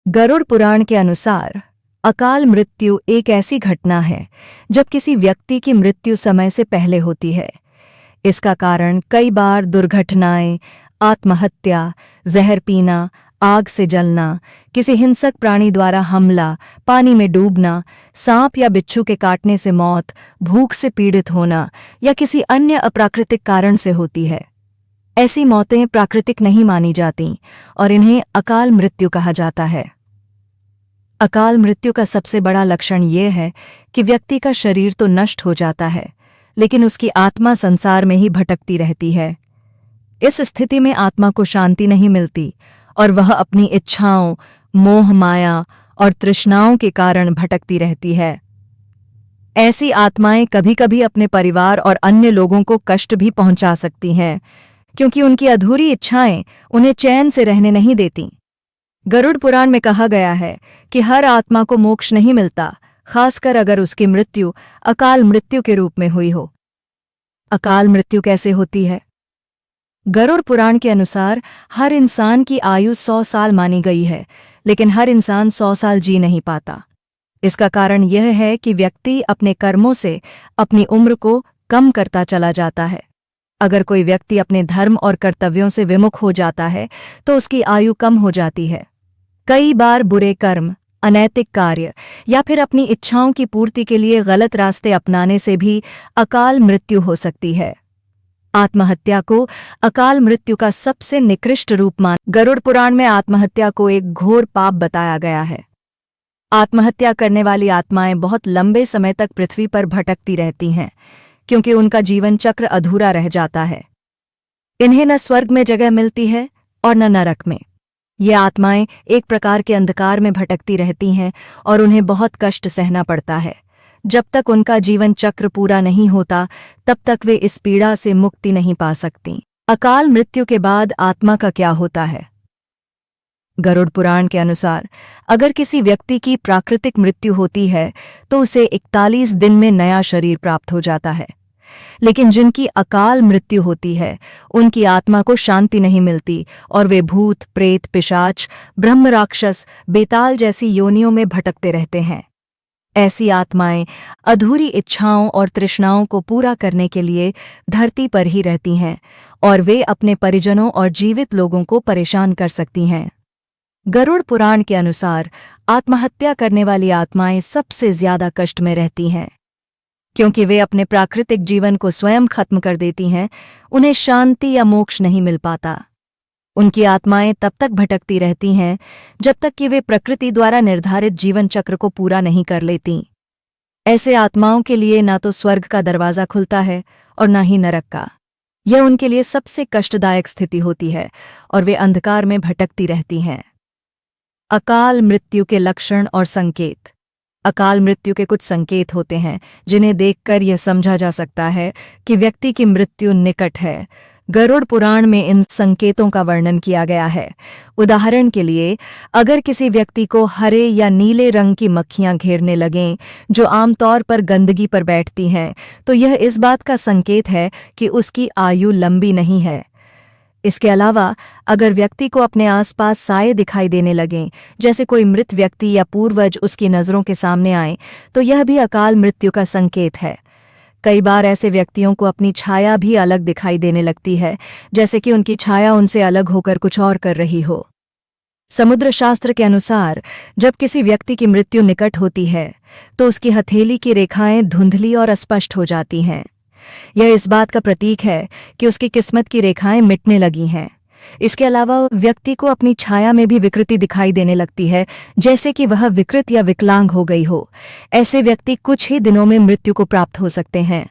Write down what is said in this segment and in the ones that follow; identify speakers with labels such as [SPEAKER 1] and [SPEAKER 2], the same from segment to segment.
[SPEAKER 1] गरुड़ पुराण के अनुसार अकाल मृत्यु एक ऐसी घटना है जब किसी व्यक्ति की मृत्यु समय से पहले होती है। इसका कारण कई बार दुर्घटनाएं, आत्महत्या, जहर पीना, आग से जलना, किसी हिंसक प्राणी द्वारा हमला, पानी में डूबना, सांप या बिच्छू के काटने से मौत, भूख से पीड़ित होना या किसी अन्य अप्राकृतिक कारण से होती है। ऐसी मौतें प्राकृतिक नहीं मानी जाती और इन्हें अकाल मृत्यु कहा जाता है। अकाल मृत्यु का सबसे बड़ा लक्षण ये है कि व्यक्ति का शरीर तो नष्ट हो जाता है, लेकिन उसकी आत्मा संसार में ही भटकती रहती है। इस स्थिति में आत्मा को शांति नहीं मिलती और वह अपनी इच्छाओं, मोह माया और तृष्णाओं के कारण भटकती रहती है। ऐसी आत्माएं कभी-कभी अपने परिवार और अन्य लोगों को कष्ट भी पहुंचा सकती हैं, क्योंकि उनकी अधूरी इच्छाएं उन्हें चैन से रहने नहीं देती। गरुड़ पुराण में कहा गया है कि हर आत्मा को मोक्ष नहीं मिलता, खासकर अगर उसकी मृत्यु अकाल मृत्यु के रूप में हुई हो। अकाल मृत्यु कैसे होती है? गरुड़ पुराण के अनुसार हर इंसान की आयु 100 साल मानी गई है, लेकिन हर इंसान 100 साल जी नहीं पाता। इसका कारण यह है कि व्यक्ति अपने कर्मों से अपनी उम्र को कम करता चला जाता है। अगर कोई व्यक्ति अपने धर्म और कर्तव्यों से विमुख हो जाता है तो उसकी आयु कम हो जाती है। कई बार बुरे कर्म, अनैतिक कार्य या फिर अपनी इच्छाओं की पूर्ति के लिए गलत रास्ते अपनाने से भी अकाल मृत्यु हो सकती है। आत्महत्या को अकाल मृत्यु का सबसे निकृष्ट रूप मान गरुड़ पुराण में आत्महत्या को एक घोर पाप बताया गया है। आत्महत्या करने वाली आत्माएं बहुत लंबे समय तक पृथ्वी पर भटकती रहती हैं, क्योंकि उनका जीवन चक्र अधूरा रह जाता है। इन्हें न स्वर्ग में जगह मिलती है और न नरक में। ये आत्माएं एक प्रकार के अंधकार में भटकती रहती हैं और उन्हें बहुत कष्ट सहना पड़ता है। जब तक उनका जीवन चक्र पूरा नहीं होता, तब तक वे इस पीड़ा से मुक्ति नहीं पा सकती। अकाल मृत्यु के बाद आत्मा का क्या होता है? गरुड़ पुराण के अनुसार अगर किसी व्यक्ति की प्राकृतिक मृत्यु होती है तो उसे 41 दिन में नया शरीर प्राप्त हो जाता है, लेकिन जिनकी अकाल मृत्यु होती है उनकी आत्मा को शांति नहीं मिलती और वे भूत, प्रेत, पिशाच, ब्रह्म राक्षस, बेताल जैसी योनियों में भटकते रहते हैं। ऐसी आत्माएं अधूरी इच्छाओं और तृष्णाओं को पूरा करने के लिए धरती पर ही रहती हैं और वे अपने परिजनों और जीवित लोगों को परेशान कर सकती हैं। गरुड़ पुराण के अनुसार आत्महत्या करने वाली आत्माएं सबसे ज्यादा कष्ट में रहती हैं, क्योंकि वे अपने प्राकृतिक जीवन को स्वयं खत्म कर देती हैं। उन्हें शांति या मोक्ष नहीं मिल पाता। उनकी आत्माएं तब तक भटकती रहती हैं जब तक कि वे प्रकृति द्वारा निर्धारित जीवन चक्र को पूरा नहीं कर लेती। ऐसे आत्माओं के लिए ना तो स्वर्ग का दरवाजा खुलता है और ना ही नरक का। यह उनके लिए सबसे कष्टदायक स्थिति होती है और वे अंधकार में भटकती रहती हैं। अकाल मृत्यु के लक्षण और संकेत। अकाल मृत्यु के कुछ संकेत होते हैं जिन्हें देखकर यह समझा जा सकता है कि व्यक्ति की मृत्यु निकट है। गरुड़ पुराण में इन संकेतों का वर्णन किया गया है। उदाहरण के लिए, अगर किसी व्यक्ति को हरे या नीले रंग की मक्खियां घेरने लगें जो आमतौर पर गंदगी पर बैठती हैं, तो यह इस बात का संकेत है कि उसकी आयु लंबी नहीं है। इसके अलावा अगर व्यक्ति को अपने आसपास साए दिखाई देने लगें, जैसे कोई मृत व्यक्ति या पूर्वज उसकी नज़रों के सामने आए, तो यह भी अकाल मृत्यु का संकेत है। कई बार ऐसे व्यक्तियों को अपनी छाया भी अलग दिखाई देने लगती है, जैसे कि उनकी छाया उनसे अलग होकर कुछ और कर रही हो। समुद्र शास्त्र के अनुसार जब किसी व्यक्ति की मृत्यु निकट होती है तो उसकी हथेली की रेखाएं धुंधली और अस्पष्ट हो जाती हैं। यह इस बात का प्रतीक है कि उसकी किस्मत की रेखाएं मिटने लगी हैं। इसके अलावा व्यक्ति को अपनी छाया में भी विकृति दिखाई देने लगती है, जैसे कि वह विकृत या विकलांग हो गई हो। ऐसे व्यक्ति कुछ ही दिनों में मृत्यु को प्राप्त हो सकते हैं।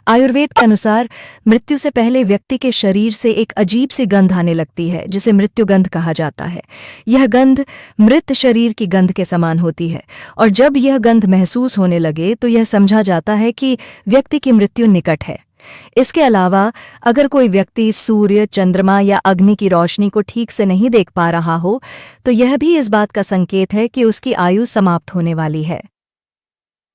[SPEAKER 1] आयुर्वेद के अनुसार मृत्यु से पहले व्यक्ति के शरीर से एक अजीब सी गंध आने लगती है, जिसे मृत्यु गंध कहा जाता है। यह गंध मृत शरीर की गंध के समान होती है और जब यह गंध महसूस होने लगे तो यह समझा जाता है कि व्यक्ति की मृत्यु निकट है। इसके अलावा अगर कोई व्यक्ति सूर्य, चंद्रमा या अग्नि की रोशनी को ठीक से नहीं देख पा रहा हो, तो यह भी इस बात का संकेत है कि उसकी आयु समाप्त होने वाली है।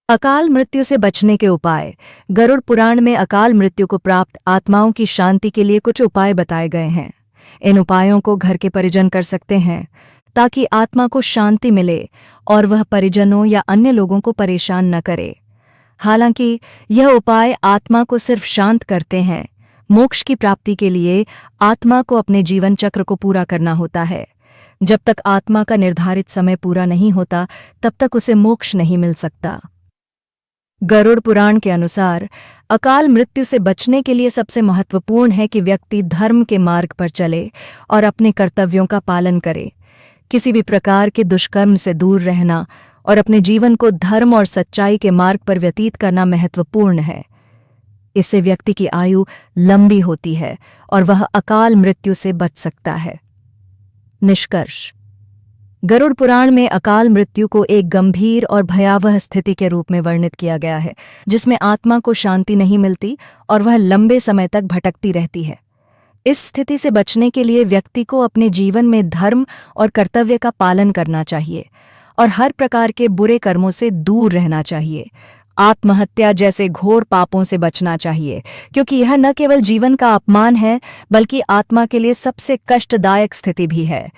[SPEAKER 1] अकाल मृत्यु से बचने के उपाय। गरुड़ पुराण में अकाल मृत्यु को प्राप्त आत्माओं की शांति के लिए कुछ उपाय बताए गए हैं। इन उपायों को घर के परिजन कर सकते हैं। ताकि आत्मा को शांति मिले और वह परिजनों या अन्य लोगों को परेशान न करे। हालांकि यह उपाय आत्मा को सिर्फ शांत करते हैं। मोक्ष की प्राप्ति के लिए आत्मा को अपने जीवन चक्र को पूरा करना होता है। जब तक आत्मा का निर्धारित समय पूरा नहीं होता, तब तक उसे मोक्ष नहीं मिल सकता। गरुड़ पुराण के अनुसार अकाल मृत्यु से बचने के लिए सबसे महत्वपूर्ण है कि व्यक्ति धर्म के मार्ग पर चले और अपने कर्तव्यों का पालन करे। किसी भी प्रकार के दुष्कर्म से दूर रहना और अपने जीवन को धर्म और सच्चाई के मार्ग पर व्यतीत करना महत्वपूर्ण है। इससे व्यक्ति की आयु लंबी होती है और वह अकाल मृत्यु से बच सकता है। निष्कर्ष: गरुड़ पुराण में अकाल मृत्यु को एक गंभीर और भयावह स्थिति के रूप में वर्णित किया गया है, जिसमें आत्मा को शांति नहीं मिलती और वह लंबे समय तक भटकती रहती है। इस स्थिति से बचने के लिए व्यक्ति को अपने जीवन में धर्म और कर्तव्य का पालन करना चाहिए और हर प्रकार के बुरे कर्मों से दूर रहना चाहिए। आत्महत्या जैसे घोर पापों से बचना चाहिए, क्योंकि यह न केवल जीवन का अपमान है, बल्कि आत्मा के लिए सबसे कष्टदायक स्थिति भी है।